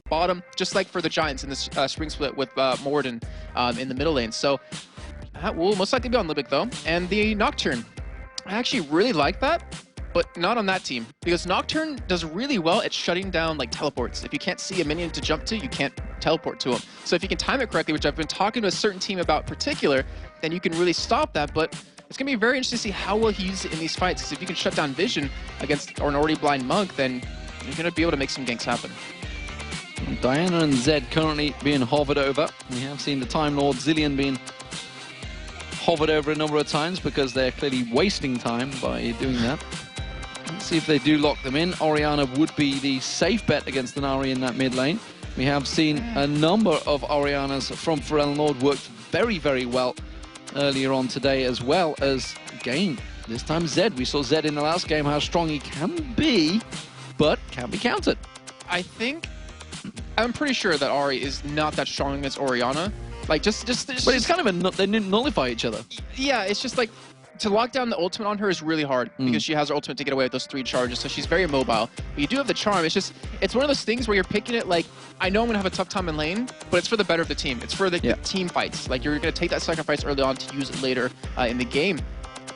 bottom, just like for the Giants in this spring split with Morden in the middle lane. So that will most likely be on Libic though. And the Nocturne, I actually really like that, but not on that team, because Nocturne does really well at shutting down like teleports. If you can't see a minion to jump to, you can't teleport to him. So if you can time it correctly, which I've been talking to a certain team about particular, then you can really stop that. But it's going to be very interesting to see how well he uses it in these fights, because if you can shut down vision against or an already blind monk, then you're going to be able to make some ganks happen. Diana and Zed currently being hovered over. We have seen the Time Lord Zillion being hovered over a number of times because they're clearly wasting time by doing that. Let's see if they do lock them in. Orianna would be the safe bet against the Nari in that mid lane. We have seen a number of Oriannas from Pharrell Lord worked very, very well earlier on today, as well as, again, this time Zed. We saw Zed in the last game, how strong he can be, but can be countered. I'm pretty sure that Ari is not that strong against Orianna. Like, but it's kind of they didn't nullify each other. Yeah, it's just like, to lock down the ultimate on her is really hard because she has her ultimate to get away with those 3 charges, so she's very mobile. But you do have the charm. It's one of those things where you're picking it like, I know I'm gonna have a tough time in lane, but it's for the better of the team. It's for the team fights. Like, you're gonna take that sacrifice early on to use it later in the game.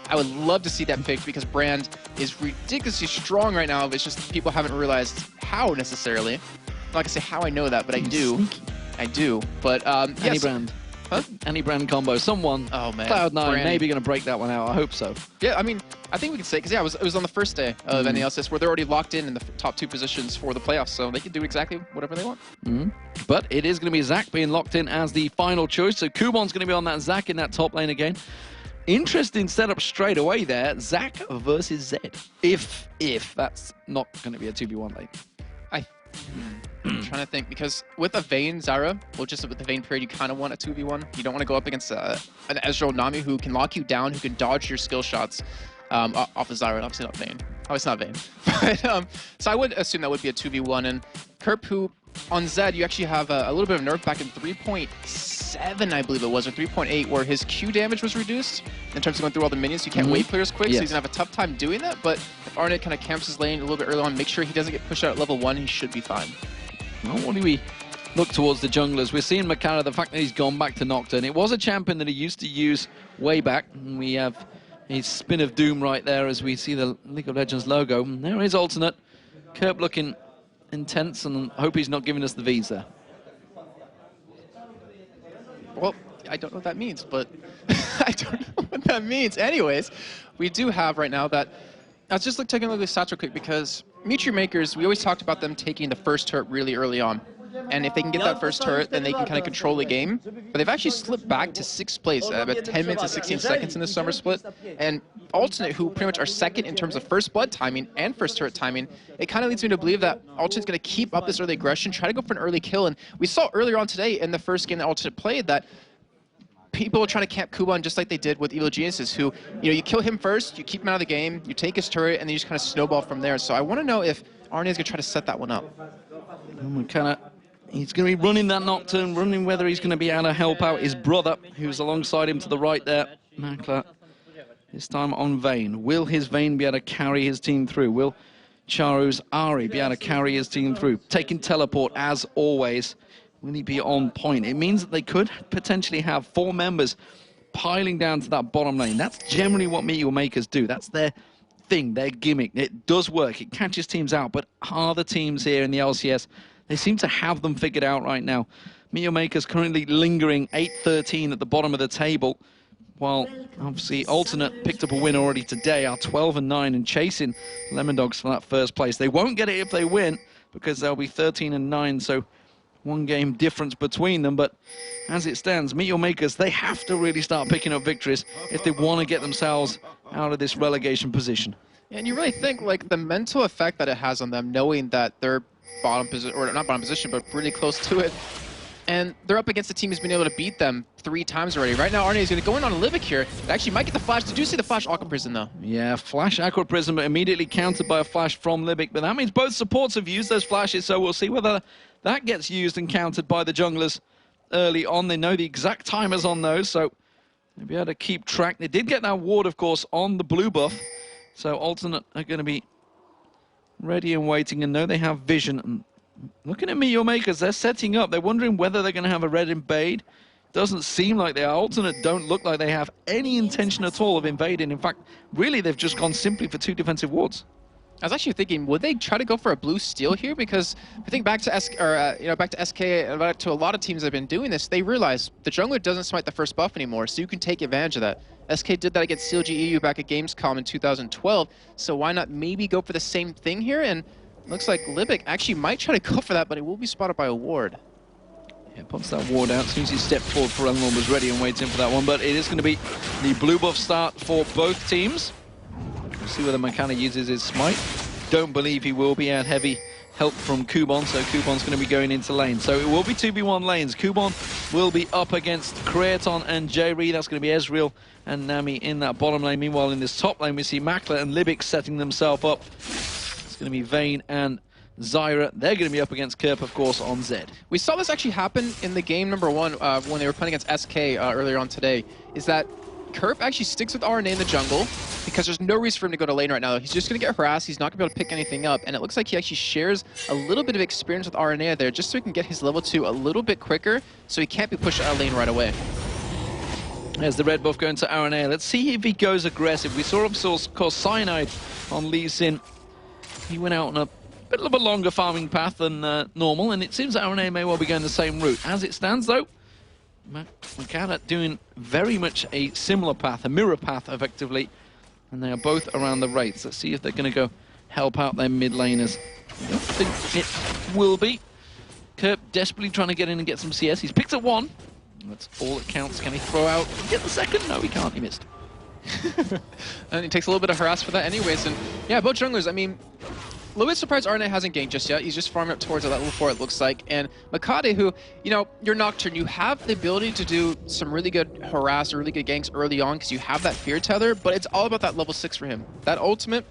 I would love to see that picked because Brand is ridiculously strong right now. It's just people haven't realized how necessarily. I'm not gonna say how I know that, but I do. Sneaky. I do. But Any Brand. Huh? Any Brand combo. Someone, oh man, Cloud9 maybe going to break that one out. I hope so. Yeah, I mean, I think we can say, because yeah, it was on the first day of any LCS where they're already locked in the top 2 positions for the playoffs, so they can do exactly whatever they want. But it is going to be Zac being locked in as the final choice, so Kubon's going to be on that Zac in that top lane again. Interesting setup straight away there, Zac versus Zed. If that's not going to be a 2v1 lane. I'm trying to think, because with a Vayne Zyra, well, just with the Vayne period, you kind of want a 2v1. You don't want to go up against an Ezreal Nami who can lock you down, who can dodge your skill shots off of Zyra, obviously not Vayne. Obviously not Vayne. But, so I would assume that would be a 2v1. And Kerp, who on Zed, you actually have a little bit of nerf back in 3.7, I believe it was, or 3.8, where his Q damage was reduced in terms of going through all the minions. You can't wave clears quick, so he's going to have a tough time doing that. But if Arnett kind of camps his lane a little bit early on, make sure he doesn't get pushed out at level 1, he should be fine. Well, what do we look towards the junglers? We're seeing Makara, the fact that he's gone back to Nocturne. It was a champion that he used to use way back. And we have his Spin of Doom right there as we see the League of Legends logo. And there is alternate. Kerp looking intense, and I hope he's not giving us the V's there. Well, I don't know what that means, but I don't know what that means. Anyways, we do have right now that... I was just taking a look at the stats real quick, because Meteor Makers, we always talked about them taking the first turret really early on. And if they can get that first turret, then they can kind of control the game. But they've actually slipped back to 6th place, about 10 minutes and 16 seconds in this summer split. And Alternate, who pretty much are second in terms of first blood timing and first turret timing, it kind of leads me to believe that Alternate's going to keep up this early aggression, try to go for an early kill. And we saw earlier on today in the first game that Alternate played that people are trying to camp Kuban just like they did with Evil Geniuses, who, you kill him first, you keep him out of the game, you take his turret, and then you just kind of snowball from there. So I want to know if Arne is going to try to set that one up. He's going to be running that Nocturne, running whether he's going to be able to help out his brother, who's alongside him to the right there, Makla. This time on Vayne. Will his Vayne be able to carry his team through? Will Charu's Ari be able to carry his team through? Taking teleport, as always. Will he be on point? It means that they could potentially have 4 members piling down to that bottom lane. That's generally what Meteor Makers do. That's their thing, their gimmick. It does work. It catches teams out. But are the teams here in the LCS, they seem to have them figured out right now. Meteor Makers currently lingering 8-13 at the bottom of the table, while obviously Alternate picked up a win already today, are 12-9 and chasing Lemon Dogs for that first place. They won't get it if they win, because they'll be 13-9, so 1 game difference between them. But as it stands, Meteor Makers, they have to really start picking up victories if they want to get themselves out of this relegation position. And you really think, like, the mental effect that it has on them, knowing that they're bottom position, or not bottom position, but really close to it, and they're up against a team who's been able to beat them 3 times already. Right now, Arne is going to go in on a Libic here. They actually might get the flash. Did you see the flash Aqua Prison, though? Yeah, flash Aqua Prison, but immediately countered by a flash from Libic. But that means both supports have used those flashes, so we'll see whether that gets used and countered by the junglers early on. They know the exact timers on those, so they'll be able to keep track. They did get that ward, of course, on the blue buff, so Alternate are going to be ready and waiting, and know they have vision. And Looking at Meteor Makers, they're setting up. They're wondering whether they're going to have a red invade. Doesn't seem like they are. Alternate don't look like they have any intention at all of invading. In fact, really, they've just gone simply for 2 defensive wards. I was actually thinking, would they try to go for a blue steal here? Because I think back to back to SK, back to a lot of teams that have been doing this, they realize the jungler doesn't smite the first buff anymore, so you can take advantage of that. SK did that against CLG EU back at Gamescom in 2012, so why not maybe go for the same thing here? And looks like Libic actually might try to go for that, but it will be spotted by a ward. Yeah, pops that ward out. As soon as he stepped forward, Forelorn was ready and waiting for that one, but it is going to be the blue buff start for both teams. We'll see whether Makana uses his smite. Don't believe he will be. Had heavy help from Kubon, so Kubon's going to be going into lane. So it will be 2v1 lanes. Kubon will be up against Creaton and J-Ree. That's going to be Ezreal and Nami in that bottom lane. Meanwhile, in this top lane, we see Makler and Libic setting themselves up. It's going to be Vayne and Zyra. They're going to be up against Kerp, of course, on Zed. We saw this actually happen in the game number 1 when they were playing against SK earlier on today, is that Kerp actually sticks with RNA in the jungle because there's no reason for him to go to lane right now. He's just going to get harassed. He's not going to be able to pick anything up. And it looks like he actually shares a little bit of experience with RNA there just so he can get his level 2 a little bit quicker so he can't be pushed out of lane right away. There's the red buff going to RNA. Let's see if he goes aggressive. We saw him, of course, Cyanide on Lee Sin. He went out on a bit of a longer farming path than normal, and it seems that RNA may well be going the same route. As it stands, though, Makana doing very much a similar path, a mirror path, effectively, and they are both around the rates. Let's see if they're going to go help out their mid laners. I don't think it will be. Kerp desperately trying to get in and get some CS. He's picked up 1. That's all that counts. Can he throw out, get the second? No, he can't. He missed. And it takes a little bit of harass for that anyways. And yeah, both junglers, I mean, a little bit surprised RNA hasn't ganked just yet. He's just farming up towards that level 4, it looks like. And Makade, who, you know, you're Nocturne, you have the ability to do some really good harass or really good ganks early on because you have that fear tether, but it's all about that level 6 for him. That ultimate,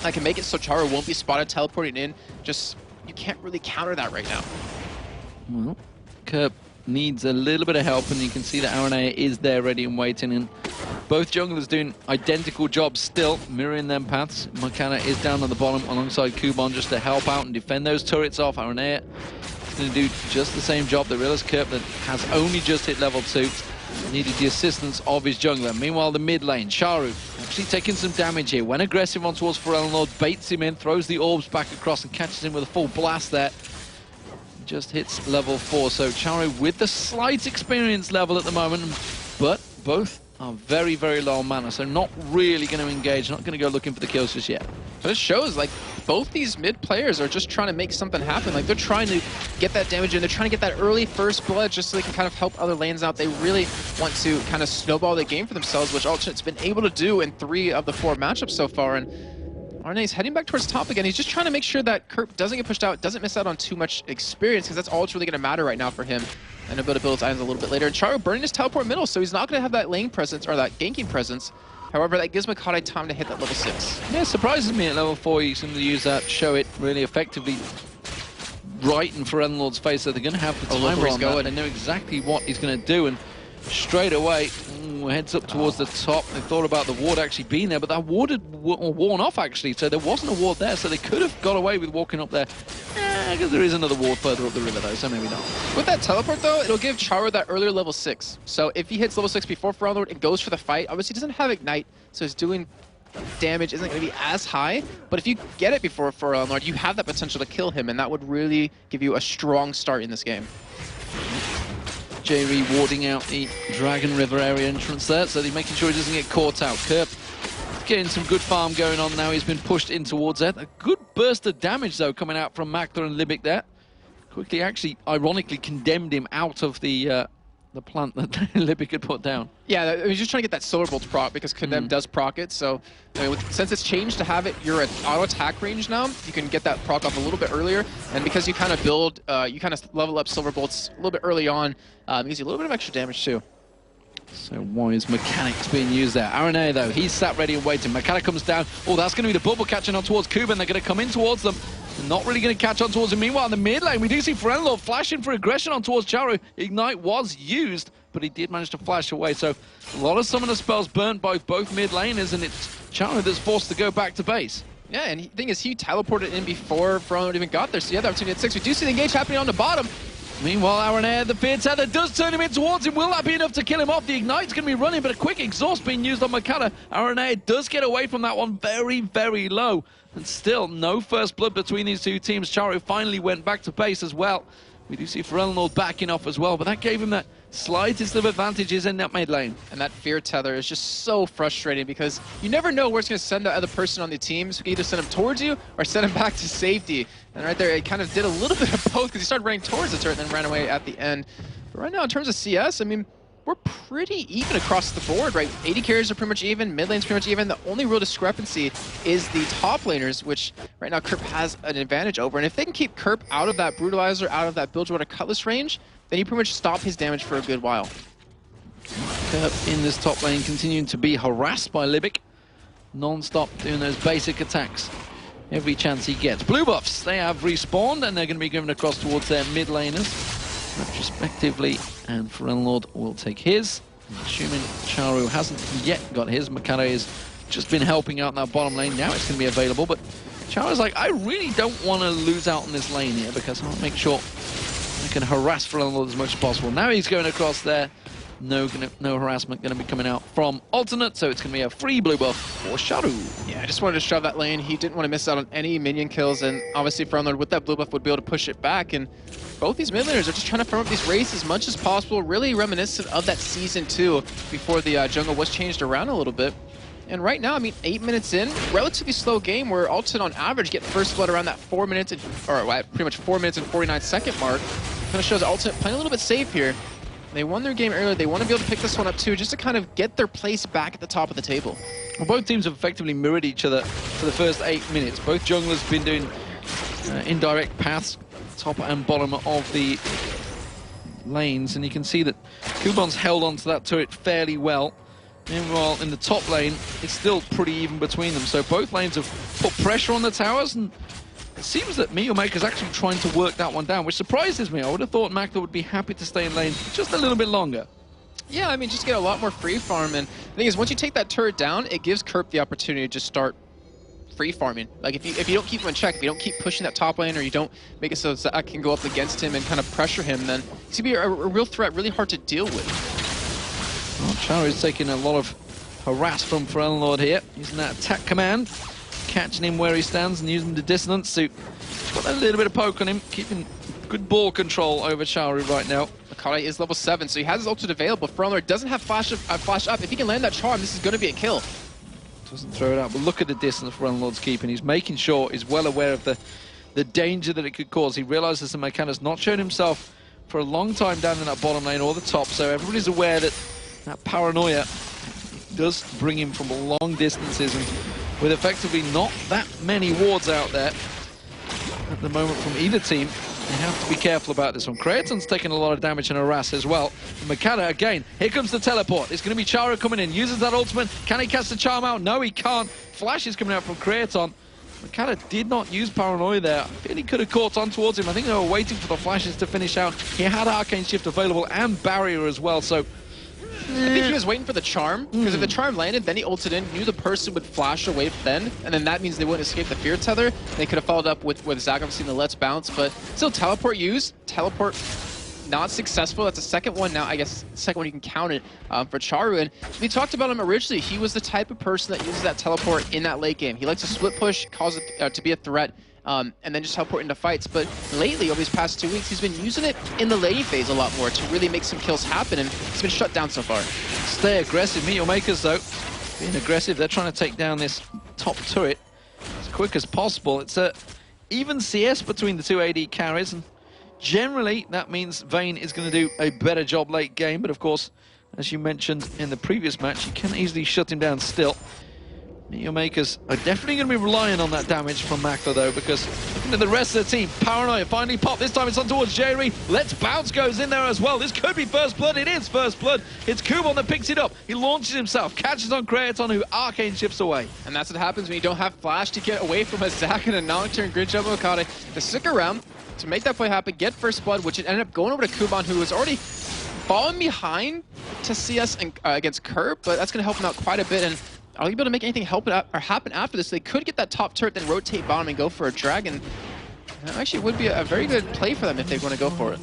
I can make it so Chara won't be spotted teleporting in. Just, you can't really counter that right now. Well, Kerp needs a little bit of help, and you can see that RNA is there ready and waiting, and both junglers doing identical jobs still, mirroring them paths. Makana is down on the bottom alongside Kubon just to help out and defend those turrets off. RNA is going to do just the same job. The realist Kerp that has only just hit level 2 needed the assistance of his jungler. Meanwhile, the mid lane, Charu actually taking some damage here. Went aggressive on towards Forelorn, baits him in, throws the orbs back across and catches him with a full blast there. Just hits level 4, so Charu with the slight experience level at the moment, but both are very, very low on mana, so not really going to engage, not going to go looking for the kills just yet. But it shows, like, both these mid players are just trying to make something happen. Like, they're trying to get that damage in. They're trying to get that early first blood just so they can kind of help other lanes out. They really want to kind of snowball the game for themselves, which Alternate's been able to do in 3 of the 4 matchups so far. And RNA's heading back towards top again. He's just trying to make sure that Kerp doesn't get pushed out, doesn't miss out on too much experience, because that's all that's really going to matter right now for him. And able to build his items a little bit later. And Charu burning his teleport middle, so he's not going to have that lane presence or that ganking presence. However, that gives Makade time to hit that level 6. Yeah, it surprises me at level 4 he's going to use that, show it really effectively right in Forelorn's face, so they're going to have the timer on that. They know exactly what he's going to do, and straight away heads up towards the top. They thought about the ward actually being there, but that ward had worn off actually, so there wasn't a ward there, so they could have got away with walking up there. Because there is another ward further up the river though, so maybe not. With that teleport though, it'll give Charu that earlier level 6. So if he hits level 6 before Forelorn and goes for the fight, obviously he doesn't have Ignite, so his doing damage isn't going to be as high, but if you get it before Forelorn, you have that potential to kill him, and that would really give you a strong start in this game. J-Ree warding out the Dragon River area entrance there, so he's making sure he doesn't get caught out. Kerp getting some good farm going on now. He's been pushed in towards that. A good burst of damage, though, coming out from Makler and Libic there. Quickly, actually, ironically, condemned him out of the plant that Libic had put down. Yeah, I was just trying to get that Silver Bolt proc, because Condemn does proc it, so I mean, since it's changed to have it, you're at auto attack range now, you can get that proc off a little bit earlier, and because you kind of build, you kind of level up Silver Bolts a little bit early on, it gives you a little bit of extra damage too. So wise mechanics being used there. RNA though, he's sat ready and waiting. Makana comes down. Oh, that's going to be the bubble catching on towards Kuban. They're going to come in towards them. They're not really going to catch on towards him. Meanwhile, in the mid lane, we do see Forelorn flashing for aggression on towards Charu. Ignite was used, but he did manage to flash away. So a lot of summoner spells burnt by both mid laners, and it's Charu that's forced to go back to base. Yeah, and the thing is, he teleported in before Front even got there, so he had the opportunity at 6. We do see the engage happening on the bottom. Meanwhile, Aranea, the Fear Tether does turn him in towards him. Will that be enough to kill him off? The Ignite's going to be running, but a quick exhaust being used on Makata. Aranea does get away from that one very, very low. And still, no first blood between these two teams. Charu finally went back to base as well. We do see Ferelnord backing off as well, but that gave him that slightest of advantages in that mid lane. And that Fear Tether is just so frustrating because you never know where it's going to send the other person on the team. So you can either send him towards you or send him back to safety. And right there, it kind of did a little bit of both because he started running towards the turret and then ran away at the end. But right now, in terms of CS, I mean, we're pretty even across the board, right? 80 carries are pretty much even, mid lane's pretty much even. The only real discrepancy is the top laners, which right now Kerp has an advantage over. And if they can keep Kerp out of that Brutalizer, out of that Bilgewater Cutlass range, then you pretty much stop his damage for a good while. Kerp in this top lane continuing to be harassed by Libic. Non-stop doing those basic attacks every chance he gets. Blue buffs, they have respawned and they're going to be given across towards their mid laners retrospectively, and Ferelnord will take his. I'm assuming Charu hasn't yet got his. Makata has just been helping out in that bottom lane. Now it's going to be available, but Charu's like, I really don't want to lose out on this lane here because I'll make sure I can harass Ferelnord as much as possible. Now he's going across there. No harassment going to be coming out from Alternate, so it's going to be a free blue buff for Charu. Yeah, I just wanted to shove that lane. He didn't want to miss out on any minion kills, and obviously Ferelnord with that blue buff would be able to push it back. And both these mid laners are just trying to farm up these raids as much as possible, really reminiscent of that Season 2 before the jungle was changed around a little bit. And right now, I mean, 8 minutes in, relatively slow game where Alternate on average get first blood around that 4 minutes, or pretty much 4 minutes and 49-second mark. Kind of shows Alternate playing a little bit safe here. They won their game earlier. They want to be able to pick this one up too, just to kind of get their place back at the top of the table. Well, both teams have effectively mirrored each other for the first 8 minutes. Both junglers have been doing indirect paths, top and bottom of the lanes, and you can see that Kuban's held onto that turret fairly well. Meanwhile, in the top lane, it's still pretty even between them. So both lanes have put pressure on the towers, and it seems that Mealmaker's actually trying to work that one down, which surprises me. I would have thought Makta would be happy to stay in lane just a little bit longer. Yeah, I mean, just get a lot more free farm. And the thing is, once you take that turret down, it gives Kerp the opportunity to just start free farming. Like, if you don't keep him in check, if you don't keep pushing that top lane, or you don't make it so Zach can go up against him and kind of pressure him, then he's going to be a real threat, really hard to deal with. Well, Charu's taking a lot of harass from Ferelnord here, using that attack command, catching him where he stands and using the dissonance to put a little bit of poke on him, keeping good ball control over Charu right now. Makata is level 7, so he has his ultimate available. Ferelnord doesn't have flash up. If he can land that charm, this is going to be a kill. Doesn't throw it out, but look at the distance Ferelnord's keeping. He's making sure he's well aware of the danger that it could cause. He realizes that Makata's not shown himself for a long time down in that bottom lane or the top, so everybody's aware that that paranoia does bring him from long distances, and with effectively not that many wards out there at the moment from either team, they have to be careful about this one. Kraton's taking a lot of damage and harass as well. And Makata, again, here comes the teleport. It's going to be Charu coming in, uses that ultimate. Can he cast the charm out? No, he can't. Flash is coming out from Kraton. Makata did not use Paranoia there. I feel he could have caught on towards him. I think they were waiting for the flashes to finish out. He had Arcane Shift available and Barrier as well, so I think he was waiting for the charm, because if the charm landed, then he ulted in, knew the person would flash away then, and then that means they wouldn't escape the Fear Tether. They could have followed up with Zach, obviously, in the Let's Bounce, but still teleport used. Teleport not successful. That's the second one now, I guess, the second one you can count it for Charu. And we talked about him originally. He was the type of person that uses that teleport in that late game. He likes to split push, cause it to be a threat, and then just teleport into fights. But lately, over these past 2 weeks, he's been using it in the laning phase a lot more to really make some kills happen, and it's been shut down so far. Stay aggressive. Mealmakers, though, being aggressive. They're trying to take down this top turret as quick as possible. It's a even CS between the two AD carries, and generally that means Vayne is going to do a better job late game. But of course, as you mentioned in the previous match, you can easily shut him down still. Mealmakers are definitely going to be relying on that damage from Makta, though, because looking at the rest of the team, Paranoia finally popped. This time it's on towards Jerry. Let's Bounce goes in there as well. This could be first blood. It is first blood. It's Kuban that picks it up. He launches himself, catches on Kraton, who Arcane shifts away. And that's what happens when you don't have flash to get away from a Zac and a Nocturne Grid Jump Okada to stick around to make that play happen, get first blood, which ended up going over to Kuban, who was already falling behind to CS and, against Kerp, but that's going to help him out quite a bit. And are they able to make anything happen after this? They could get that top turret, then rotate bottom and go for a dragon. That actually would be a very good play for them if they want to go for it.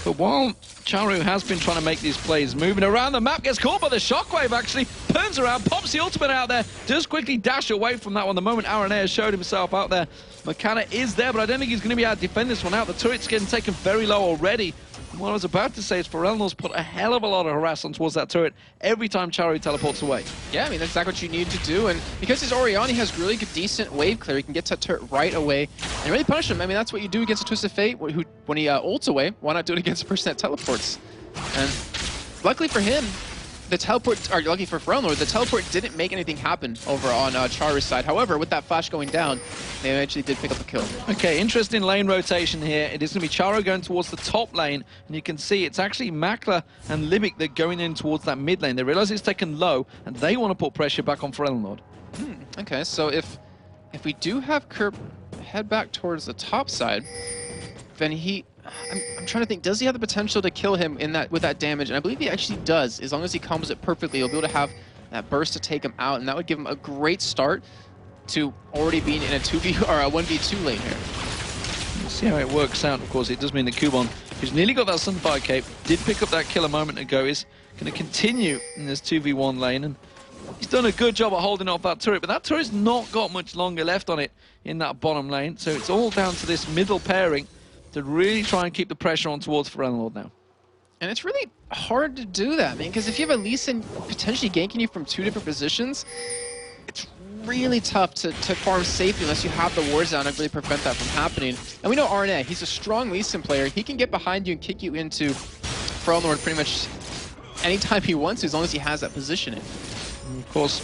But while Charu has been trying to make these plays, moving around the map, gets caught by the shockwave actually, turns around, pops the ultimate out there, does quickly dash away from that one. The moment Aranea showed himself out there, Makana is there, but I don't think he's going to be able to defend this one out. The turret's getting taken very low already. What I was about to say is Forelnor's put a hell of a lot of harassment towards that turret every time Charu teleports away. Yeah, I mean, that's exactly what you need to do. And because his Orion, has really good, decent wave clear. He can get to that turret right away and really punish him. I mean, that's what you do against a Twisted Fate. When he ults away, why not do it against a person that teleports? And luckily for him, the teleport, or lucky for Forelnor, the teleport didn't make anything happen over on Charu's side. However, with that flash going down, they eventually did pick up a kill. Okay, interesting lane rotation here. It is going to be Charu going towards the top lane, and you can see it's actually Makler and Libic that are going in towards that mid lane. They realize it's taken low, and they want to put pressure back on Forelnor. Okay, so if we do have Kerp head back towards the top side, then I'm trying to think, does he have the potential to kill him with that damage? And I believe he actually does. As long as he combos it perfectly, he'll be able to have that burst to take him out, and that would give him a great start to already being in a 2v or a 1v2 lane here. We'll see how it works out. Of course, it does mean that Kuban, who's nearly got that Sunfire Cape, did pick up that kill a moment ago, is going to continue in this 2v1 lane, and he's done a good job of holding off that turret, but that turret's not got much longer left on it in that bottom lane, so it's all down to this middle pairing to really try and keep the pressure on towards Forelnor now. And it's really hard to do that, man, because if you have a Lee Sin potentially ganking you from 2 different positions, it's really tough to farm safely unless you have the wards down and really prevent that from happening. And we know Arnett, he's a strong Lee Sin player. He can get behind you and kick you into Forelnor pretty much anytime he wants to, as long as he has that positioning. And of course,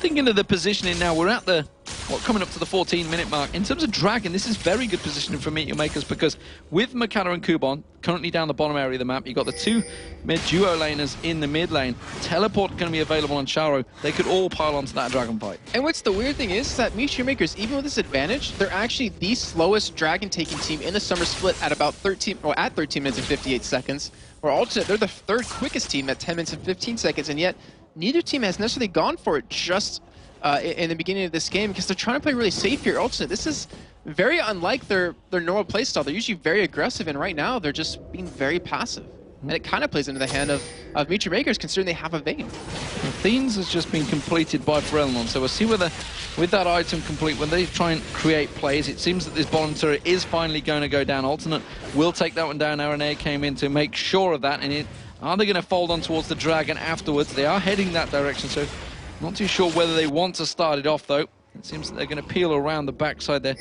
thinking of the positioning now, we're at the coming up to the 14-minute mark. In terms of Dragon, this is very good positioning for Meteor Makers, because with Makana and Kuban currently down the bottom area of the map, you've got the 2 mid-duo laners in the mid lane. Teleport going to be available on Charu. They could all pile onto that Dragon fight. And what's the weird thing is that Meteor Makers, even with this advantage, they're actually the slowest Dragon-taking team in the summer split at about 13 minutes and 58 seconds. Or alternate, they're the 3rd quickest team at 10 minutes and 15 seconds, and yet neither team has necessarily gone for it just in the beginning of this game, because they're trying to play really safe here. Alternate, this is very unlike their normal playstyle. They're usually very aggressive, and right now they're just being very passive. And it kind of plays into the hand of Meteor Makers, considering they have a Vayne. Thenes has just been completed by Forelnor, so we'll see whether, with that item complete, when they try and create plays, it seems that this bottom turret is finally going to go down. Alternate will take that one down. Aranea came in to make sure of that, and are they going to fold on towards the Dragon afterwards? They are heading that direction, so not too sure whether they want to start it off, though. It seems that they're going to peel around the backside there.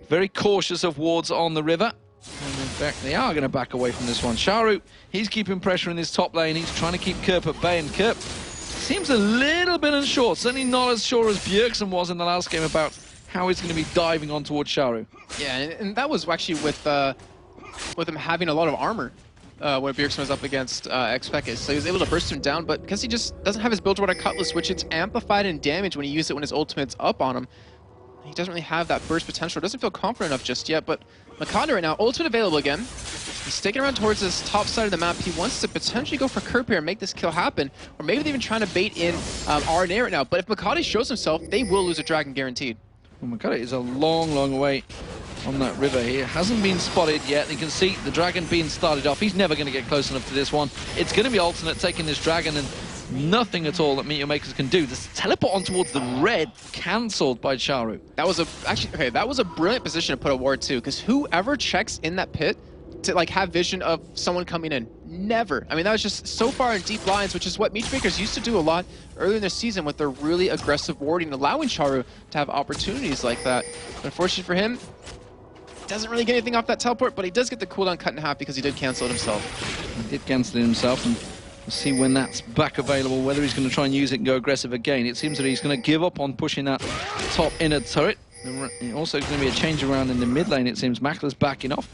Very cautious of wards on the river. And in fact, they are going to back away from this one. Charu, he's keeping pressure in this top lane. He's trying to keep Kerp at bay, and Kerp seems a little bit unsure. Certainly not as sure as Bjergsen was in the last game about how he's going to be diving on towards Charu. Yeah, and that was actually with him having a lot of armor. When Bjergsen was up against X-Pekis. So he was able to burst him down, but because he just doesn't have his Build-to-Water Cutlass, which it's amplified in damage when he uses it when his ultimate's up on him, he doesn't really have that burst potential. Doesn't feel confident enough just yet, but Makana right now, ultimate available again. He's sticking around towards this top side of the map. He wants to potentially go for Kerp here and make this kill happen, or maybe they're even trying to bait in RNA right now. But if Makana shows himself, they will lose a Dragon guaranteed. Well, Makana is a long, long way on that river here. Hasn't been spotted yet. You can see the Dragon being started off. He's never going to get close enough to this one. It's going to be Alternate taking this Dragon, and nothing at all that Meteor Makers can do. This teleport on towards the red, cancelled by Charu. That was that was a brilliant position to put a ward too, because whoever checks in that pit to like have vision of someone coming in, never. I mean, that was just so far in deep lines, which is what Meteor Makers used to do a lot earlier in their season with their really aggressive warding, allowing Charu to have opportunities like that. But unfortunately for him, doesn't really get anything off that teleport, but he does get the cooldown cut in half because he did cancel it himself. He did cancel it himself, and we'll see when that's back available, whether he's going to try and use it and go aggressive again. It seems that he's going to give up on pushing that top inner turret. Also going to be a change around in the mid lane, it seems. Makler's backing off.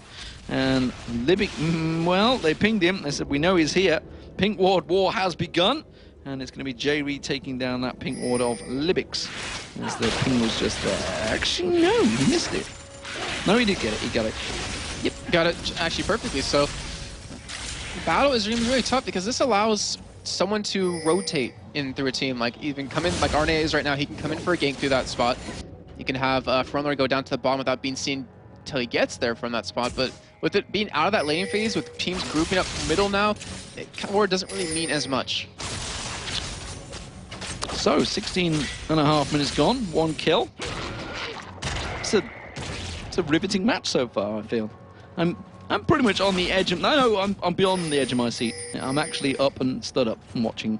And Libic, well, they pinged him. They said, we know he's here. Pink Ward war has begun. And it's going to be J-Reed taking down that pink ward of Libix. As the ping was just there. Actually, no, he missed it. No, he did get it. He got it. Yep, got it actually perfectly. So, battle is really tough because this allows someone to rotate in through a team. Like even come in, like Arne is right now, he can come in for a gank through that spot. He can have Frontlord go down to the bottom without being seen until he gets there from that spot. But with it being out of that laning phase, with teams grouping up middle now, War doesn't really mean as much. So 16.5 minutes gone, 1 kill. It's a riveting match so far, I feel. I'm pretty much on the edge of... No, I'm beyond the edge of my seat. I'm actually up and stood up and watching.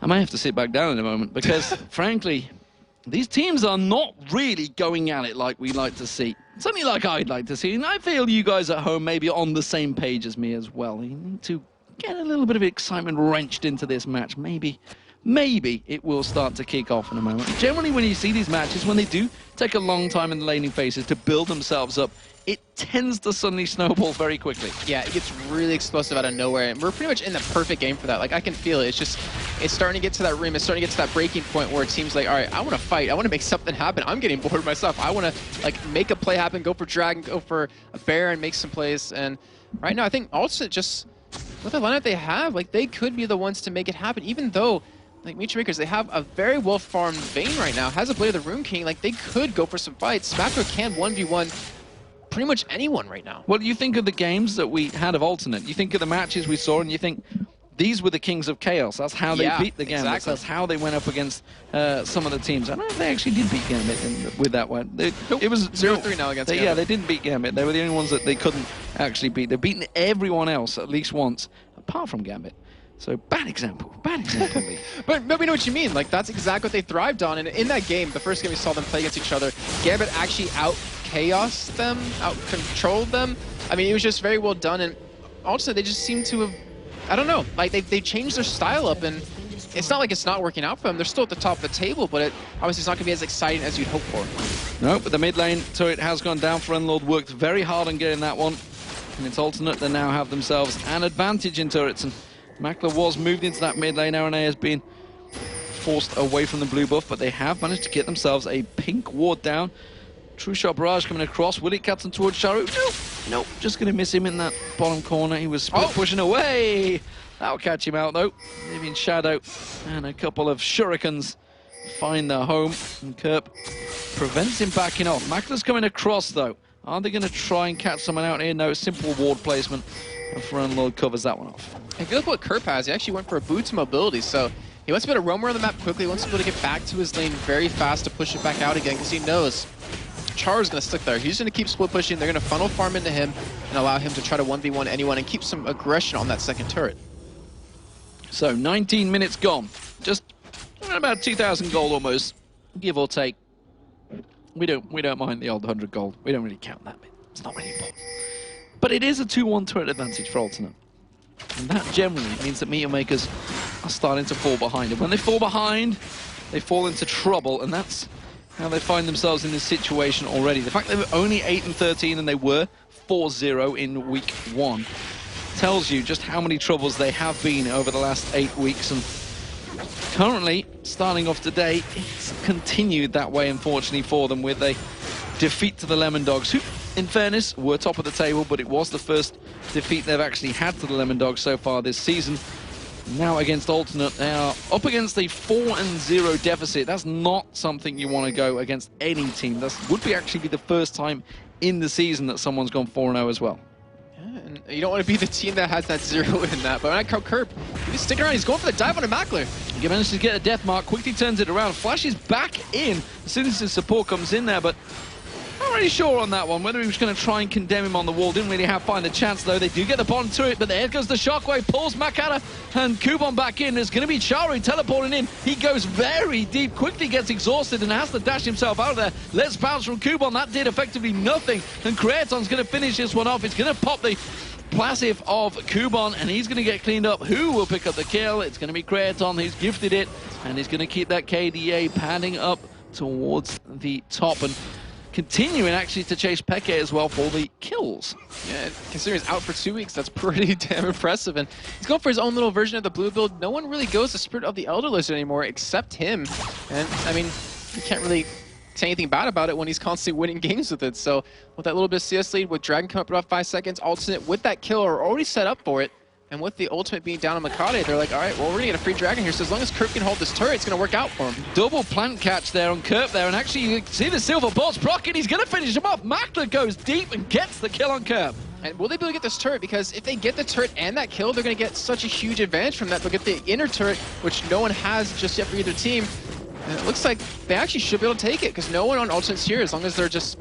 I may have to sit back down in a moment because, frankly, these teams are not really going at it like we like to see. Something like I'd like to see. And I feel you guys at home may be on the same page as me as well. You need to get a little bit of excitement wrenched into this match. Maybe it will start to kick off in a moment. Generally, when you see these matches, when they do take a long time in the laning phases to build themselves up, it tends to suddenly snowball very quickly. Yeah, it gets really explosive out of nowhere, and we're pretty much in the perfect game for that. Like, I can feel it. It's starting to get to that rim. It's starting to get to that breaking point where it seems like, all right, I want to fight. I want to make something happen. I'm getting bored myself. I want to, like, make a play happen, go for Dragon, go for a Bear, and make some plays. And right now, I think also just with the lineup they have, like, they could be the ones to make it happen, even though like Meteor Makers, they have a very well-farmed Vayne right now, has a Blade of the Rune King, like they could go for some fights. Smackdown can 1v1 pretty much anyone right now. Well, you think of the games that we had of Alternate, you think of the matches we saw, and you think these were the Kings of Chaos. That's how they beat the Gambit. Exactly. That's how they went up against some of the teams. I don't know if they actually did beat Gambit with that one. It was 0-3 now against Gambit. Yeah, they didn't beat Gambit. They were the only ones that they couldn't actually beat. They've beaten everyone else at least once, apart from Gambit. So, bad example, Lee. but we know what you mean. Like, that's exactly what they thrived on. And in that game, the first game we saw them play against each other, Gambit actually out-chaosed them, out-controlled them. I mean, it was just very well done. And also, they just seem to have, I don't know, like, they changed their style up. And it's not like it's not working out for them. They're still at the top of the table, but obviously it's not going to be as exciting as you'd hope for. No, but the mid lane turret has gone down. Frontlord worked very hard on getting that one. And it's Alternate. They now have themselves an advantage in turrets. And Makler was moved into that mid lane. RNA has been forced away from the blue buff, but they have managed to get themselves a pink ward down. True Shot Barrage coming across. Will it cut him towards Sharu? Nope. Just going to miss him in that bottom corner. He was pushing away. That'll catch him out, though. Leaving Shadow and a couple of shurikens find their home. And Kerp prevents him backing off. Makler's coming across, though. Are they going to try and catch someone out here? No, simple ward placement. And Frontlord covers that one off. If you look what Kerp has, he actually went for a boots mobility, so he wants to be able to roam around the map quickly. He wants to be able to get back to his lane very fast to push it back out again, because he knows Char's going to stick there. He's going to keep split pushing. They're going to funnel farm into him and allow him to try to 1v1 anyone and keep some aggression on that second turret. So 19 minutes gone. Just about 2,000 gold almost, give or take. We don't mind the old 100 gold. We don't really count that bit. It's not really important. But it is a 2-1 turret advantage for Alternate. And that generally means that Meteor Makers are starting to fall behind. And when they fall behind, they fall into trouble, and that's how they find themselves in this situation already. The fact they were only 8-13 and they were 4-0 in week 1 tells you just how many troubles they have been over the last 8 weeks. And currently, starting off today, it's continued that way, unfortunately, for them with a defeat to the Lemon Dogs, who, in fairness, were top of the table, but it was the first defeat they've actually had to the Lemon Dogs so far this season. Now against Alternate, they are up against a 4-0 deficit. That's not something you want to go against any team. That would actually be the first time in the season that someone's gone 4-0 as well. Yeah, and you don't want to be the team that has that 0 in that. But when I count Kerp, he's sticking around. He's going for the dive on a Makler. He manages to get a death mark, quickly turns it around, flashes back in as soon as his support comes in there, but not really sure on that one, whether he was going to try and condemn him on the wall. Didn't really find the chance, though. They do get the bottom to it, but there goes the shockwave, pulls Makata and Kubon back in. There's going to be Charu teleporting in. He goes very deep, quickly gets exhausted and has to dash himself out of there. Let's bounce from Kubon. That did effectively nothing, and Creaton's going to finish this one off. It's going to pop the passive of Kubon, and he's going to get cleaned up. Who will pick up the kill? It's going to be Creaton. He's gifted it, and he's going to keep that KDA padding up towards the top, and continuing actually to chase Peke as well for the kills. Yeah, considering he's out for 2 weeks, that's pretty damn impressive. And he's going for his own little version of the blue build. No one really goes the Spirit of the Elder Lizard anymore except him. And I mean, you can't really say anything bad about it when he's constantly winning games with it. So with that little bit of CS lead, with Dragon coming up about 5 seconds, Alternate with that kill are already set up for it. And with the ultimate being down on Makade, they're like, all right, well, we're going to get a free dragon here. So as long as Kerp can hold this turret, it's going to work out for him. Double plant catch there on Kerp there. And actually, you can see the silver bolts proccing. He's going to finish him off. Makler goes deep and gets the kill on Kerp. And will they be able to get this turret? Because if they get the turret and that kill, they're going to get such a huge advantage from that. They'll get the inner turret, which no one has just yet for either team. And it looks like they actually should be able to take it, because no one on ultimate's here, as long as they're just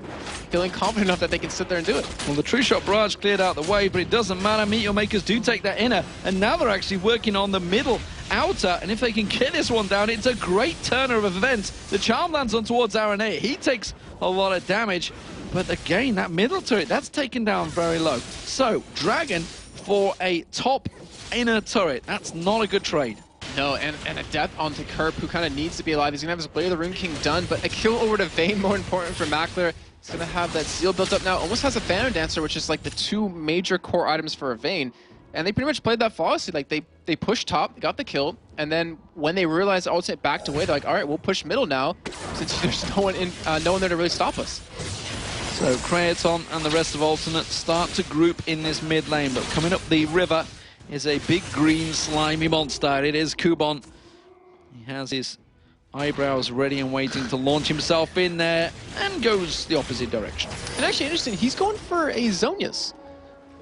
feeling confident enough that they can sit there and do it. Well, the True Shot Barrage cleared out the way, but it doesn't matter. Meteor Makers do take that inner, and now they're actually working on the middle outer, and if they can get this one down, it's a great turner of events. The charm lands on towards RNA. He takes a lot of damage, but again, that middle turret, that's taken down very low. So, Dragon for a top inner turret. That's not a good trade. No, and a death onto Kerp, who kind of needs to be alive. He's going to have his Blade of the Rune King done, but a kill over to Vayne, more important for Makler. He's going to have that Zeal built up now. Almost has a Phantom Dancer, which is like the two major core items for a Vayne. And they pretty much played that flawlessly. Like, they pushed top, got the kill, and then when they realized the ultimate backed away, they're like, all right, we'll push middle now, since there's no one there to really stop us. So Kraton and the rest of Alternate start to group in this mid lane, but coming up the river is a big green slimy monster. It is Kubon. He has his eyebrows ready and waiting to launch himself in there and goes the opposite direction. And actually interesting, he's going for a Zonias.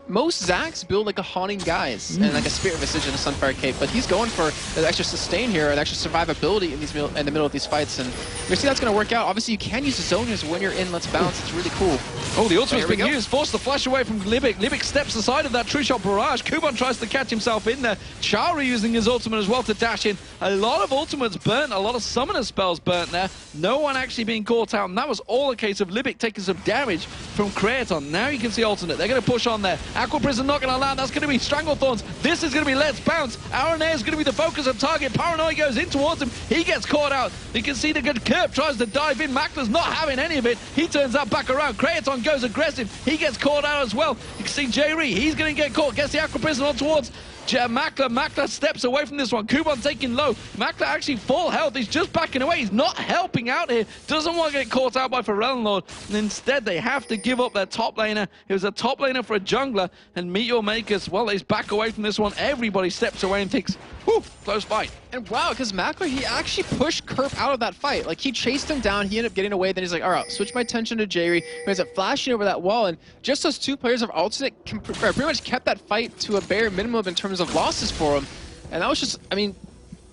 Most Zacs build like a Haunting Guise and like a Spirit Visage and a Sunfire Cape, but he's going for an extra sustain here, an extra survivability in the middle of these fights, and you see that's going to work out. Obviously, you can use the Zonias when you're in Let's Bounce. It's really cool. Oh, the ultimate's been used. Forced the flash away from Libic. Libic steps aside of that True Shot Barrage. Kubon tries to catch himself in there. Charu using his ultimate as well to dash in. A lot of ultimates burnt, a lot of summoner spells burnt there. No one actually being caught out, and that was all a case of Libic taking some damage from Kraton. Now you can see Alternate. They're going to push on there. Aqua Prison not going to land. That's going to be Stranglethorns. This is going to be Let's Bounce. RNA is going to be the focus of target. Paranoia goes in towards him. He gets caught out. You can see the good Kerp tries to dive in. Makler's not having any of it. He turns that back around. Kraton goes aggressive. He gets caught out as well. You can see J-Ree. He's going to get caught. Gets the Aqua Prison on towards Makler. Makler steps away from this one. Kubon taking low. Makler actually full health. He's just backing away. He's not helping out here. Doesn't want to get caught out by Pharrell Lord. And instead, they have to give up their top laner. It was a top laner for a jungler. And Meteor Makers, well, they back away from this one. Everybody steps away and thinks, whew, close fight. And wow, because Makler, he actually pushed Kerp out of that fight. Like, he chased him down. He ended up getting away. Then he's like, all right, switch my attention to Jerry, who ends up flashing over that wall. And just those two players of Alternate pretty much kept that fight to a bare minimum in terms of losses for him. And that was just, I mean,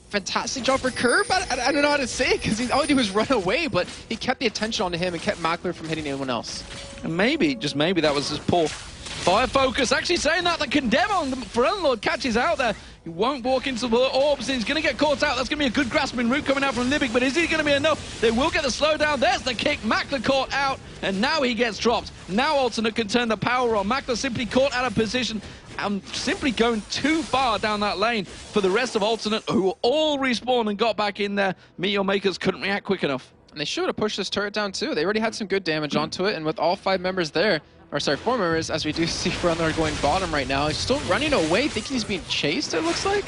fantastic job for Kerp. I don't know how to say it, because all he did was run away, but he kept the attention onto him and kept Makler from hitting anyone else. And maybe, just maybe, that was his poor fire focus. Actually saying that, the Condemn on Pharrell Lord catches out there. He won't walk into the orbs, and he's going to get caught out. That's going to be a good grasping route coming out from Libic, but is he going to be enough? They will get the slowdown. There's the kick. Makler caught out, and now he gets dropped. Now Alternate can turn the power on. Makler simply caught out of position and simply going too far down that lane for the rest of Alternate, who all respawned and got back in there. Meteor Makers couldn't react quick enough. And they should have pushed this turret down too. They already had some good damage onto it, and with all 5 members there, or sorry, 4 members, as we do see Frontler going bottom right now. He's still running away, thinking he's being chased, it looks like.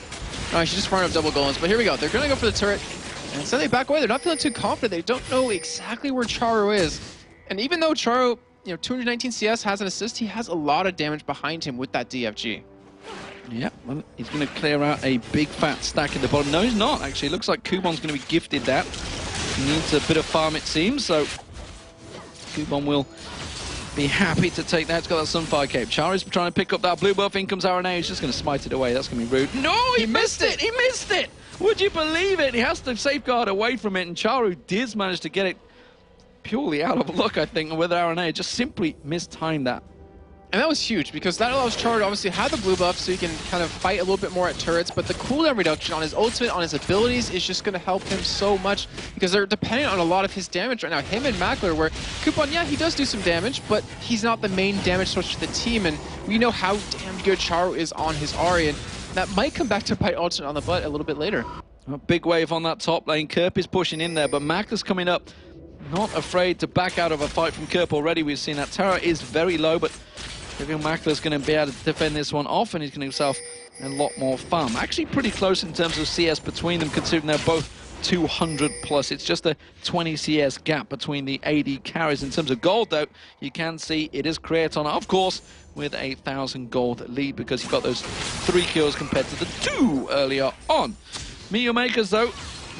No, he's just running up double golems, but here we go. They're going to go for the turret, and instead they back away. They're not feeling too confident. They don't know exactly where Charu is. And even though Charu, 219 CS has an assist, he has a lot of damage behind him with that DFG. Yeah, well, he's going to clear out a big fat stack at the bottom. No, he's not, actually. It looks like Kubon's going to be gifted that. He needs a bit of farm, it seems, so Kubon will be happy to take that. It's got that Sunfire Cape. Charu's trying to pick up that blue buff. In comes RNA. He's just going to smite it away. That's going to be rude. No, he missed it! He missed it! Would you believe it? He has to safeguard away from it, and Charu did manage to get it purely out of luck, I think, with RNA. Just simply mistimed that. And that was huge, because that allows Charu to obviously have the blue buff so he can kind of fight a little bit more at turrets, but the cooldown reduction on his ultimate, on his abilities, is just going to help him so much, because they're dependent on a lot of his damage right now. Him and Makler, where Coupon, yeah, he does do some damage, but he's not the main damage source for the team, and we know how damn good Charu is on his Ahri, and that might come back to bite Alternate on the butt a little bit later. A big wave on that top lane. Kerp is pushing in there, but Makler's coming up, not afraid to back out of a fight from Kerp already. We've seen that Terra is very low, but Makler's going to be able to defend this one off, and he's getting himself a lot more farm. Actually pretty close in terms of CS between them, considering they're both 200 plus. It's just a 20 CS gap between the AD carries. In terms of gold, though, you can see it is Creaton, of course, with a 1,000 gold lead because he got those 3 kills compared to the 2 earlier on. Meteor Makers, though,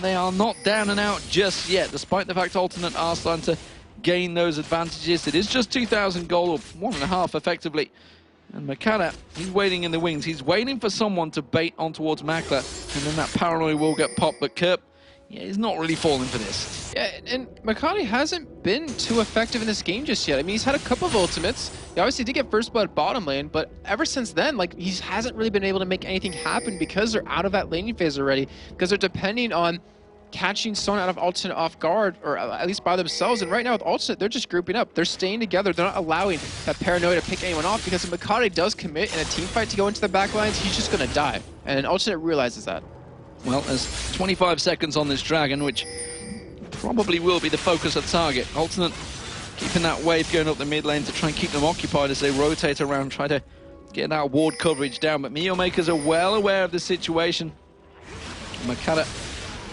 they are not down and out just yet, despite the fact Alternate are starting to gain those advantages. It is just 2,000 gold, or 1.5 effectively. And Makata, he's waiting in the wings. He's waiting for someone to bait on towards Makla, and then that paranoia will get popped. But Kerp, yeah, he's not really falling for this. Yeah, and Makati hasn't been too effective in this game just yet. I mean, he's had a couple of ultimates. He obviously did get first blood bottom lane, but ever since then, like, he hasn't really been able to make anything happen because they're out of that laning phase already, because they're depending on catching someone out of alternate off guard, or at least by themselves. And right now with alternate, they're just grouping up. They're staying together. They're not allowing that paranoia to pick anyone off, because if Makati does commit in a team fight to go into the back lines, he's just going to die. And alternate realizes that. Well, there's 25 seconds on this dragon, which probably will be the focus of target. Alternate keeping that wave going up the mid lane to try and keep them occupied as they rotate around, try to get that ward coverage down. But Meteor Makers are well aware of the situation. Makata,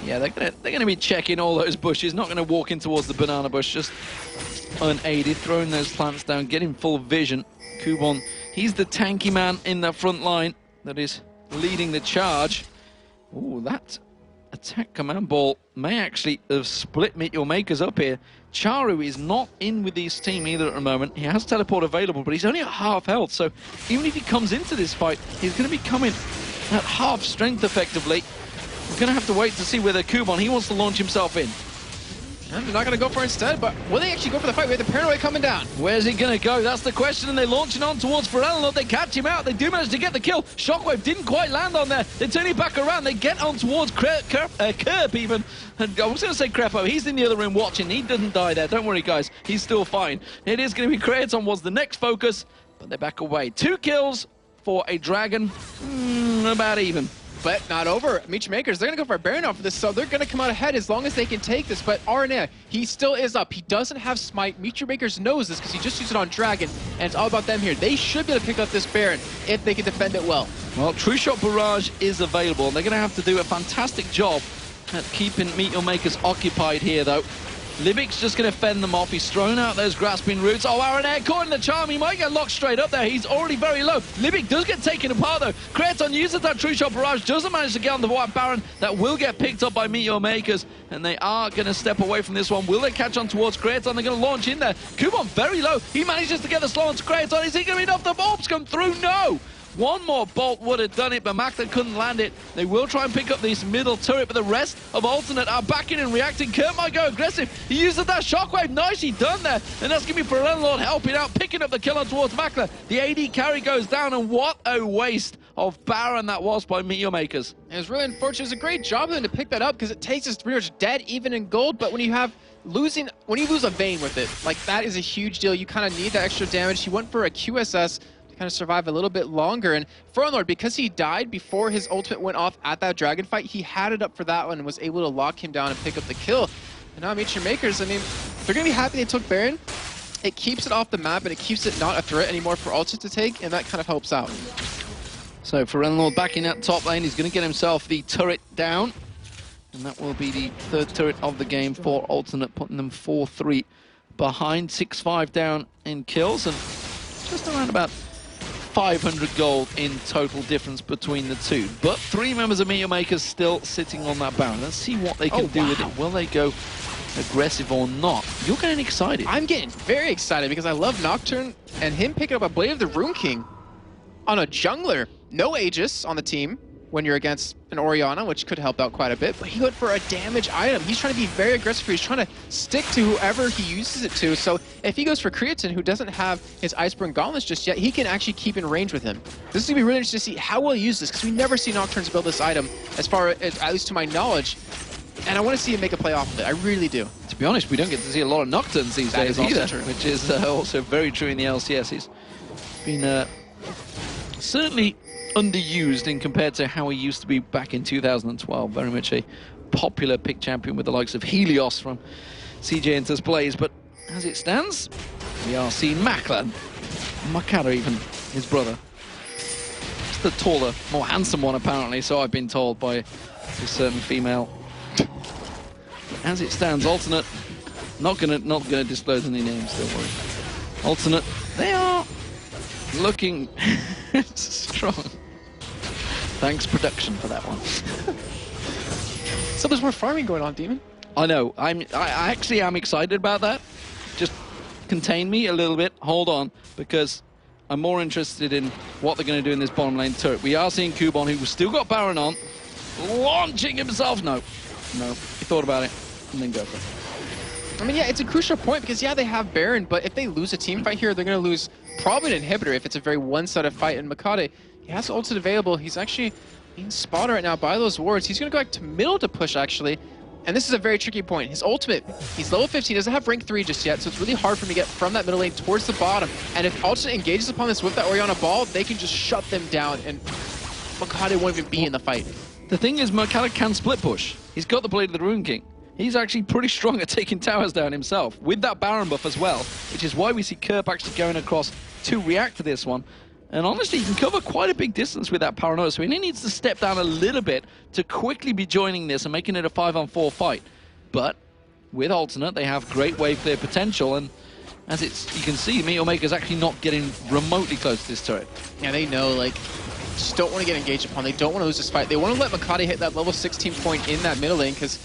yeah, they're gonna be checking all those bushes, not gonna walk in towards the banana bush, just unaided, throwing those plants down, getting full vision. Kubon, he's the tanky man in the front line that is leading the charge. Ooh, that attack command ball may actually have split Meteor Makers up here. Charu is not in with his team either at the moment. He has teleport available, but he's only at half health, so even if he comes into this fight, he's going to be coming at half strength effectively. We're going to have to wait to see whether Kubon, he wants to launch himself in. And they're not going to go for it instead, but will they actually go for the fight? We have the paranoia coming down. Where's he going to go? That's the question, and they're launching on towards Pharrell. They catch him out. They do manage to get the kill. Shockwave didn't quite land on there. They turn it back around. They get on towards Kerp even. And I was going to say Crepo. He's in the other room watching. He doesn't die there. Don't worry, guys. He's still fine. It is going to be Creaton was the next focus, but they're back away. 2 kills for a dragon. About even. But not over. Meteor Makers, they're going to go for a Baron off of this, so they're going to come out ahead as long as they can take this. But RNA, he still is up. He doesn't have Smite. Meteor Makers knows this because he just used it on Dragon, and it's all about them here. They should be able to pick up this Baron if they can defend it well. Well, True Shot Barrage is available, and they're going to have to do a fantastic job at keeping Meteor Makers occupied here, though. Libic's just going to fend them off. He's thrown out those grasping roots. Oh, RNA caught in the charm. He might get locked straight up there. He's already very low. Libic does get taken apart, though. Creaton uses that True Shot Barrage. Doesn't manage to get on the White Baron. That will get picked up by Meteor Makers. And they are going to step away from this one. Will they catch on towards Creaton? They're going to launch in there. Kubon very low. He manages to get the slow onto Creaton. Is he going to be enough? The orbs come through? No. One more bolt would have done it, but Makla couldn't land it. They will try and pick up this middle turret, but the rest of Alternate are backing and reacting. Kurt might go aggressive. He uses that shockwave. Nicely done there. And that's going to be Lord helping out, picking up the kill on towards Makla. The AD carry goes down, and what a waste of Baron that was by Meteor Makers. It was really unfortunate. It was a great job of them to pick that up because it takes us pretty much dead, even in gold. But when you lose a Vayne with it, like, that is a huge deal. You kind of need that extra damage. He went for a QSS kind of survive a little bit longer, and Lord, because he died before his ultimate went off at that dragon fight, he had it up for that one and was able to lock him down and pick up the kill. And now Meteor Makers, I mean, they're gonna be happy they took Baron. It keeps it off the map and it keeps it not a threat anymore for Ultimate to take, and that kind of helps out. So Lord back in that top lane, he's gonna get himself the turret down, and that will be the 3rd turret of the game for Alternate, putting them 4-3 behind, 6-5 down in kills, and just around about 500 gold in total difference between the two. But 3 members of Meteor Makers still sitting on that Baron. Let's see what they can do with it. Will they go aggressive or not? You're getting excited. I'm getting very excited because I love Nocturne, and him picking up a Blade of the Rune King on a jungler. No Aegis on the team when you're against an Orianna, which could help out quite a bit, but he went for a damage item. He's trying to be very aggressive. He's trying to stick to whoever he uses it to. So if he goes for Creaton, who doesn't have his Iceborne Gauntlets just yet, he can actually keep in range with him. This is going to be really interesting to see how we'll use this, because we never see Nocturnes build this item, as far as, at least to my knowledge, and I want to see him make a play off of it. I really do. To be honest, we don't get to see a lot of Nocturnes these days either, which is also very true in the LCS. He's been certainly underused in compared to how he used to be back in 2012. Very much a popular pick champion with the likes of Helios from CJ Enters Plays. But as it stands, we are seeing Makla, Makata even, his brother. It's the taller, more handsome one apparently, so I've been told by a certain female as it stands, Alternate, not gonna disclose any names, don't worry. Alternate, they are looking strong. Thanks, production, for that one. So there's more farming going on, Demon. I know. I actually am excited about that. Just contain me a little bit. Hold on, because I'm more interested in what they're going to do in this bottom lane turret. We are seeing Kubon, who's still got Baron on, launching himself. No, he thought about it and then go for it. I mean, yeah, it's a crucial point because, yeah, they have Baron, but if they lose a team fight here, they're going to lose probably an inhibitor if it's a very one-sided fight. And Makade, he has ulted available. He's actually being spotted right now by those wards. He's going to go back to middle to push, actually. And this is a very tricky point. His ultimate, he's level 15, doesn't have rank 3 just yet, so it's really hard for him to get from that middle lane towards the bottom. And if Ultimate engages upon this with that Orianna ball, they can just shut them down, and Makade won't even be in the fight. The thing is, Makade can split push. He's got the Blade of the Rune King. He's actually pretty strong at taking towers down himself, with that Baron buff as well, which is why we see Kerp actually going across to react to this one. And honestly, he can cover quite a big distance with that Paranoia, so he needs to step down a little bit to quickly be joining this and making it a 5-on-4 fight. But with Alternate, they have great wave clear potential, and as you can see, Meteor Maker's actually not getting remotely close to this turret. Yeah, they know, like, just don't want to get engaged upon. They don't want to lose this fight. They want to let Makade hit that level 16 point in that middle lane, because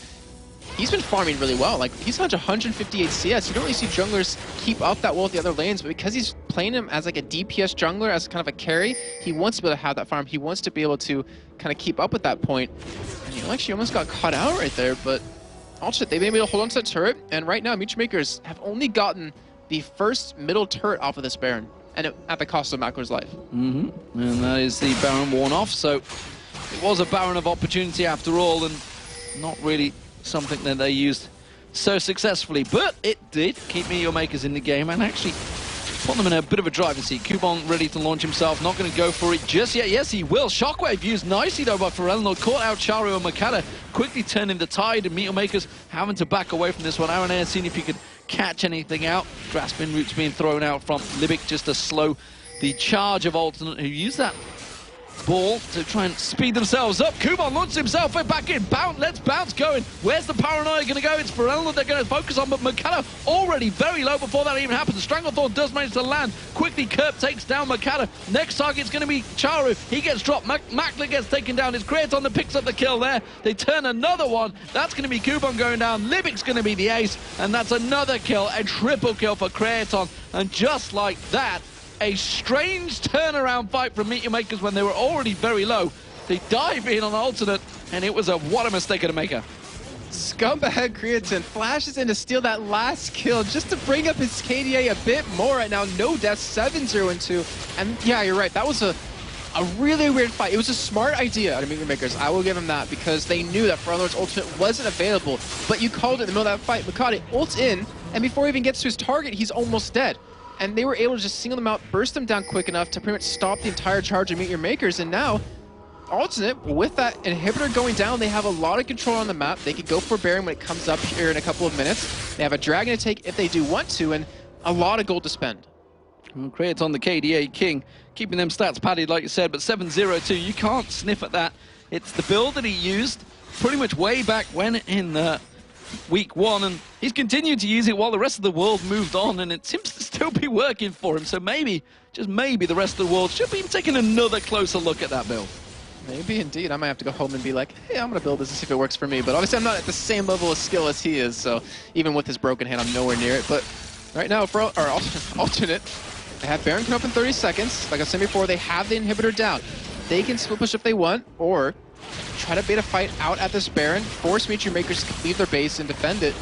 he's been farming really well. Like, he's on 158 CS. You don't really see junglers keep up that well with the other lanes, but because he's playing him as like a DPS jungler, as kind of a carry, he wants to be able to have that farm. He wants to be able to kind of keep up with that point. And you actually almost got caught out right there, but also they've been able to hold on to that turret, and right now, Mutual Makers have only gotten the first middle turret off of this Baron, and at the cost of Makler's life. And that is the Baron worn off, so it was a Baron of opportunity after all, and not really something that they used so successfully, but it did keep Meteor Makers in the game and actually put them in a bit of a driving seat. Kubon ready to launch himself, not going to go for it just yet. Yes, he will. Shockwave used nicely though by Ferelnor, caught out Charu and Makade, quickly turning the tide, and Meteor Makers having to back away from this one. Aranea seeing if he could catch anything out. Grasping roots being thrown out from Libic just to slow the charge of Alternate, who used that ball to try and speed themselves up. Kubon launches himself back in. Let's bounce going. Where's the Paranoia going to go? It's Ferelnor they're going to focus on, but Makade already very low before that even happens. Stranglethorn does manage to land. Quickly, Kerp takes down Makade. Next target's going to be Charu. He gets dropped. Makler gets taken down. His Creaton that picks up the kill there. They turn another one. That's going to be Kubon going down. Libic's going to be the ace, and that's another kill. A triple kill for Creaton. And just like that, a strange turnaround fight from Meteor Makers when they were already very low. They dive in on Alternate, and it was what a mistake of the Maker. Scumbag Creaton flashes in to steal that last kill just to bring up his KDA a bit more right now. No deaths, 7-0-2. And yeah, you're right. That was a really weird fight. It was a smart idea out of Meteor Makers. I will give him that, because they knew that Ferelnor's ultimate wasn't available. But you called it in the middle of that fight. Makade ults in, and before he even gets to his target, he's almost dead. And they were able to just single them out, burst them down quick enough to pretty much stop the entire charge of Meteor Makers. And now, Alternate, with that inhibitor going down, they have a lot of control on the map. They could go for Baron when it comes up here in a couple of minutes. They have a Dragon to take if they do want to, and a lot of gold to spend. Well, Creaton the KDA King, keeping them stats padded, like you said, but 7-0-2, you can't sniff at that. It's the build that he used pretty much way back when in week 1, and he's continued to use it while the rest of the world moved on, and it seems to still be working for him. So maybe, just maybe, the rest of the world should be taking another closer look at that build. Maybe indeed. I might have to go home and be like, hey, I'm going to build this and see if it works for me. But obviously I'm not at the same level of skill as he is, so even with his broken hand, I'm nowhere near it. But right now, for our Alternate, they have Baron come up in 30 seconds. Like I said before, they have the inhibitor down. They can split push if they want, or try to bait a fight out at this Baron, force Meteor Makers to leave their base and defend it.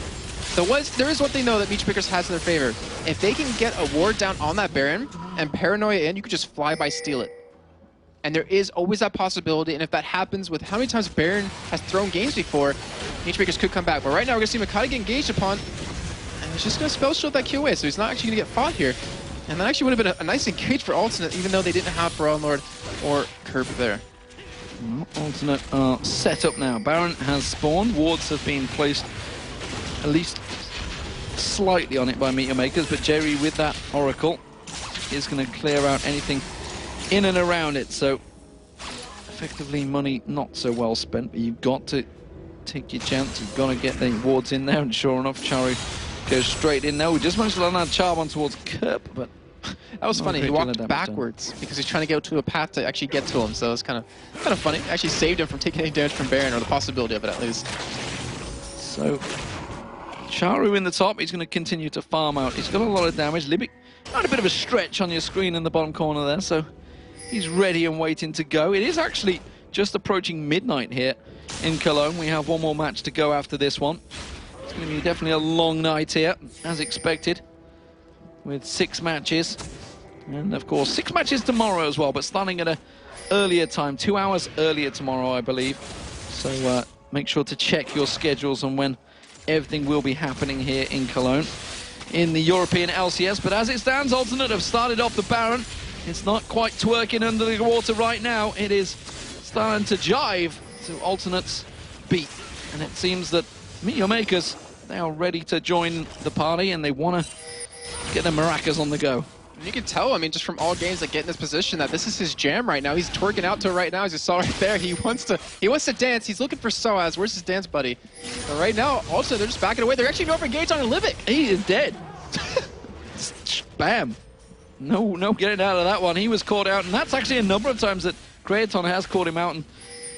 There is one thing, though, that Meteor Makers has in their favor. If they can get a ward down on that Baron and Paranoia in, you could just fly by steal it. And there is always that possibility, and if that happens with how many times Baron has thrown games before, Meteor Makers could come back. But right now, we're going to see Makade get engaged upon, and he's just going to spell shield that Q away, so he's not actually going to get fought here. And that actually would have been a nice engage for Alternate, even though they didn't have Ferelnor or Kerp there. Alternate set up now. Baron has spawned. Wards have been placed at least slightly on it by Meteor Makers, but Jerry with that Oracle is going to clear out anything in and around it. So effectively money not so well spent, but you've got to take your chance. You've got to get the wards in there, and sure enough, Charu goes straight in there. We just managed to land that charm on towards Kerp, but that was funny. He walked backwards because he's trying to go to a path to actually get to him. So it's kind of funny. Actually saved him from taking any damage from Baron, or the possibility of it at least. So Charu in the top. He's going to continue to farm out. He's got a lot of damage. Libic had a bit of a stretch on your screen in the bottom corner there, so he's ready and waiting to go. It is actually just approaching midnight here in Cologne. We have one more match to go after this one. It's going to be definitely a long night here, as expected, with 6 matches. And, of course, 6 matches tomorrow as well, but starting at an earlier time, 2 hours earlier tomorrow, I believe. So make sure to check your schedules on when everything will be happening here in Cologne in the European LCS. But as it stands, Alternate have started off the Baron. It's not quite twerking under the water right now. It is starting to jive to Alternate's beat. And it seems that Meteor Makers, they are ready to join the party, and they want to get their maracas on the go. You can tell, I mean, just from all games that get in this position, that this is his jam right now. He's twerking out to it right now, as you saw right there. He wants to dance. He's looking for Soaz. Where's his dance buddy? But right now, also, they're just backing away. They're actually going for engage on Libic. He is dead. Bam. No getting out of that one. He was caught out, and that's actually a number of times that Kraton has caught him out. And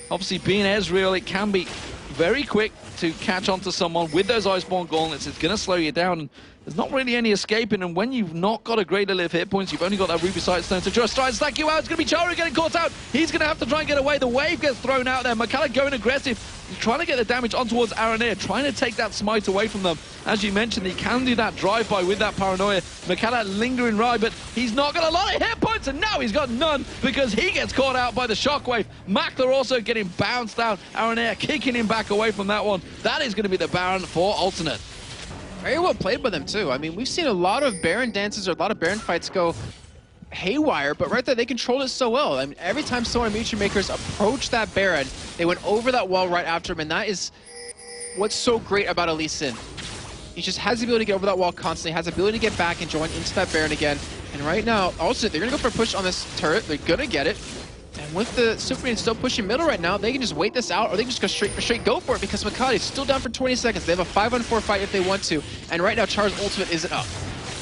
obviously, being Ezreal, it can be very quick to catch onto someone with those Iceborne gauntlets. It's going to slow you down, and there's not really any escaping. And when you've not got a great deal of hit points, you've only got that Ruby Sightstone to just try and stack you out. It's going to be Charu getting caught out. He's going to have to try and get away. The wave gets thrown out there. Makala going aggressive. He's trying to get the damage on towards Aranea, trying to take that smite away from them. As you mentioned, he can do that drive-by with that paranoia. Makala lingering right, but he's not got a lot of hit points, and now he's got none because he gets caught out by the shockwave. Makler also getting bounced out. Aranea kicking him back away from that one. That is going to be the Baron for Alternate. Very well played by them, too. I mean, we've seen a lot of Baron dances or a lot of Baron fights go haywire, but right there, they controlled it so well. I mean, every time someone Mutual Makers approached that Baron, they went over that wall right after him, and that is what's so great about Lee Sin. He just has the ability to get over that wall constantly, has the ability to get back and join into that Baron again. And right now, also, they're going to go for a push on this turret. They're going to get it. And with the Superman still pushing middle right now, they can just wait this out, or they can just go straight go for it, because Makati is still down for 20 seconds. They have a 5-on-4 fight if they want to. And right now, Char's ultimate isn't up.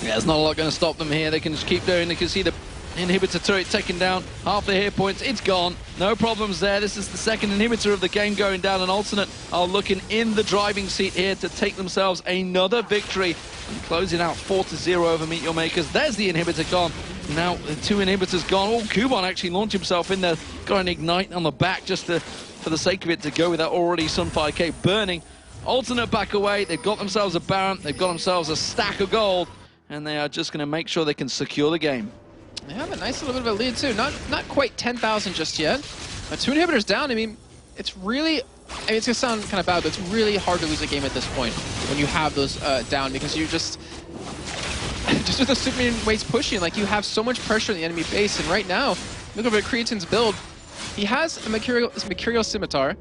Yeah, there's not a lot going to stop them here. They can just keep doing. They can see the inhibitor turret taken down. Half the hit points. It's gone. No problems there. This is the second inhibitor of the game going down, and Alternate are looking in the driving seat here to take themselves another victory. And closing out 4-0 over Meteor Makers. There's the inhibitor gone. Now the 2 inhibitors gone. Oh, Kuban actually launched himself in there. Got an ignite on the back just for the sake of it to go with that already Sunfire K burning. Alternate back away. They've got themselves a Baron. They've got themselves a stack of gold. And they are just going to make sure they can secure the game. They have a nice little bit of a lead, too. Not quite 10,000 just yet. But 2 inhibitors down, I mean, it's really... I mean, it's going to sound kind of bad, but it's really hard to lose a game at this point when you have those down, because you just with the Superman waves pushing, like, you have so much pressure in the enemy base. And right now, look over at Creatin's build. He has a Mercurial Scimitar,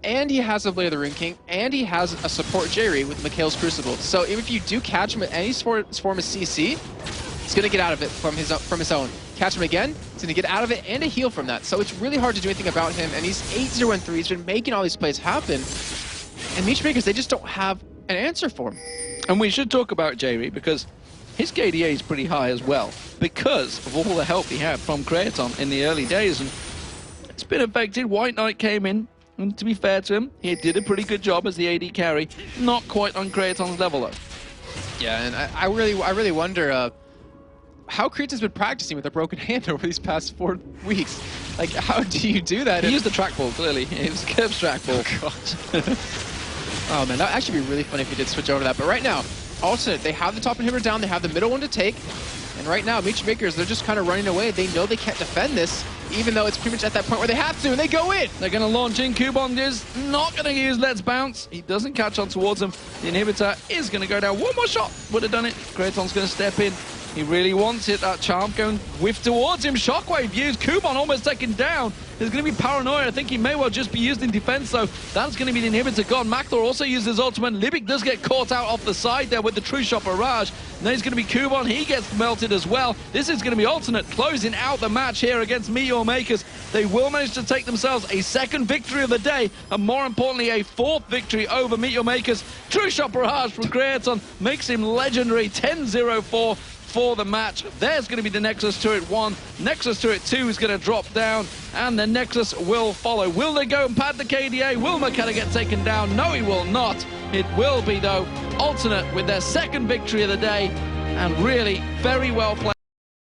and he has a Blade of the Rune King, and he has a support Jerry with Mikhail's Crucible. So even if you do catch him at any form of CC, he's going to get out of it from his own. Catch him again, he's going to get out of it and a heal from that. So it's really hard to do anything about him, and he's 8-0-3. He's been making all these plays happen. And Mutual Makers, they just don't have an answer for him. And we should talk about Jerry, because his KDA is pretty high as well, because of all the help he had from Kraton in the early days. And it's been affected. White Knight came in, and to be fair to him, he did a pretty good job as the AD carry. Not quite on Kraton's level, though. Yeah, and I really wonder how Kraton's been practicing with a broken hand over these past 4 weeks. Like, how do you do that? He used the trackball, clearly. It was Kerp's trackball. Oh, God. Oh, man, that would actually be really funny if he did switch over to that. But right now, Alternate, they have the top inhibitor down, they have the middle one to take. And right now, Mutual Makers, they're just kind of running away. They know they can't defend this, even though it's pretty much at that point where they have to, and they go in. They're going to launch in. Kuban is not going to use Let's Bounce. He doesn't catch on towards him. The inhibitor is going to go down. One more shot would have done it. Kraton's going to step in. He really wants it. That charm going whiff towards him. Shockwave used. Kuban almost taken down. There's going to be paranoia. I think he may well just be used in defense, though. That's going to be the inhibitor gone. Makler also uses his ultimate. Libic does get caught out off the side there with the True Shot Barrage. Then he's going to be Kuban. He gets melted as well. This is going to be Alternate closing out the match here against Meteor Makers. they will manage to take themselves a second victory of the day, and more importantly, a fourth victory over Meet Your Makers. True shot barrage from Creaton makes him legendary, 10-0-4 for the match. There's going to be the Nexus Turret 1. Nexus Turret 2 is going to drop down, and the Nexus will follow. Will they go and pad the KDA? Will McKenna get taken down? No, he will not. It will be, though, Alternate with their second victory of the day, and really very well played.